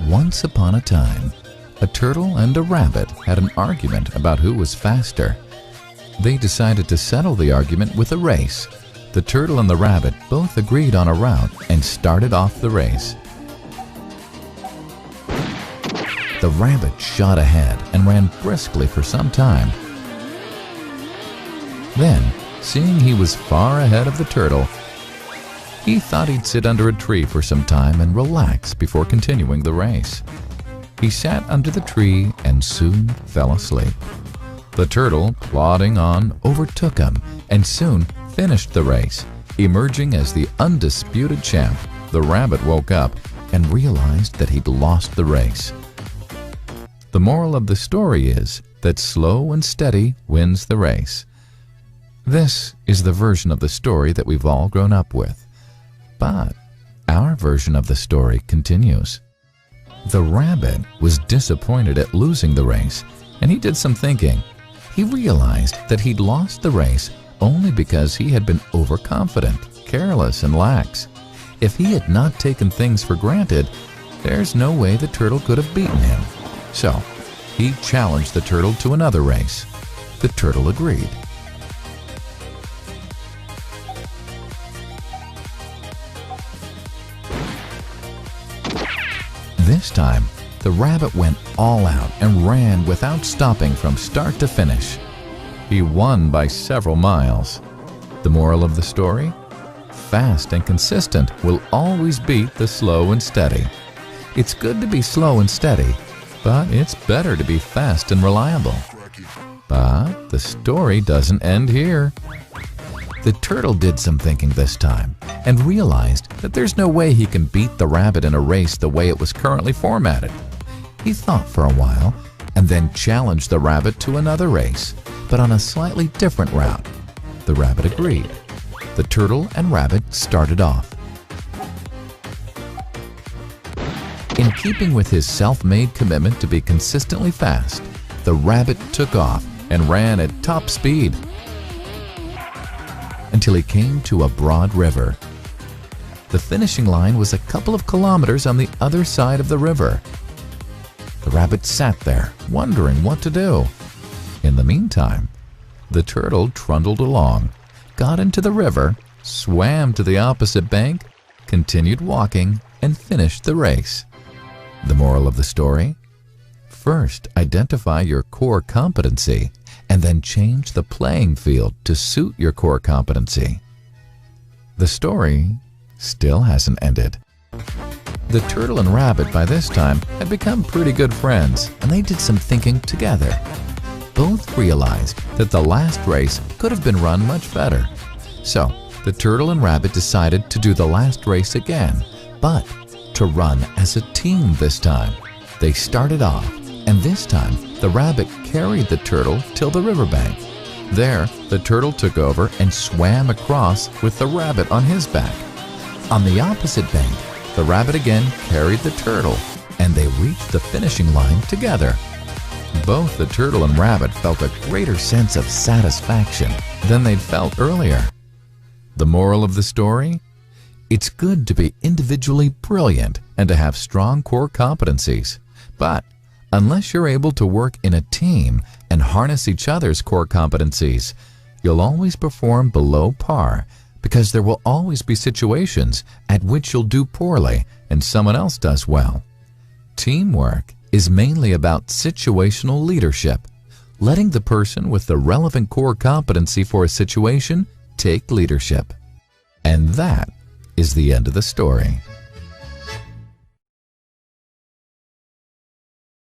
Once upon a time, a turtle and a rabbit had an argument about who was faster. They decided to settle the argument with a race. The turtle and the rabbit both agreed on a route and started off the race. The rabbit shot ahead and ran briskly for some time. Then, seeing he was far ahead of the turtle, he thought he'd sit under a tree for some time and relax before continuing the race. He sat under the tree and soon fell asleep. The turtle, plodding on, overtook him and soon finished the race, emerging as the undisputed champ. The rabbit woke up and realized that he'd lost the race. The moral of the story is that slow and steady wins the race. This is the version of the story that we've all grown up with. But our version of the story continues. The rabbit was disappointed at losing the race, and he did some thinking. He realized that he'd lost the race only because he had been overconfident, careless, and lax. If he had not taken things for granted, there's no way the turtle could have beaten him. So, he challenged the turtle to another race. The turtle agreed. This time, the rabbit went all out and ran without stopping from start to finish. He won by several miles. The moral of the story? Fast and consistent will always beat the slow and steady. It's good to be slow and steady, but it's better to be fast and reliable. But the story doesn't end here. The turtle did some thinking this time and realized that there's no way he can beat the rabbit in a race the way it was currently formatted. He thought for a while and then challenged the rabbit to another race, but on a slightly different route. The rabbit agreed. The turtle and rabbit started off. In keeping with his self-made commitment to be consistently fast, the rabbit took off and ran at top speed until he came to a broad river. The finishing line was a couple of kilometers on the other side of the river. The rabbit sat there, wondering what to do. In the meantime, the turtle trundled along, got into the river, swam to the opposite bank, continued walking, and finished the race. The moral of the story? First, identify your core competency and then change the playing field to suit your core competency. The story still hasn't ended. The turtle and rabbit by this time had become pretty good friends, and they did some thinking together. Both realized that the last race could have been run much better. So, the turtle and rabbit decided to do the last race again, but to run as a team this time. They started off, and this time the rabbit carried the turtle till the riverbank. There, the turtle took over and swam across with the rabbit on his back. On the opposite bank, the rabbit again carried the turtle, and they reached the finishing line together. Both the turtle and rabbit felt a greater sense of satisfaction than they'd felt earlier. The moral of the story? It's good to be individually brilliant and to have strong core competencies, but unless you're able to work in a team and harness each other's core competencies, you'll always perform below par, because there will always be situations at which you'll do poorly and someone else does well. Teamwork is mainly about situational leadership, letting the person with the relevant core competency for a situation take leadership. And that is the end of the story.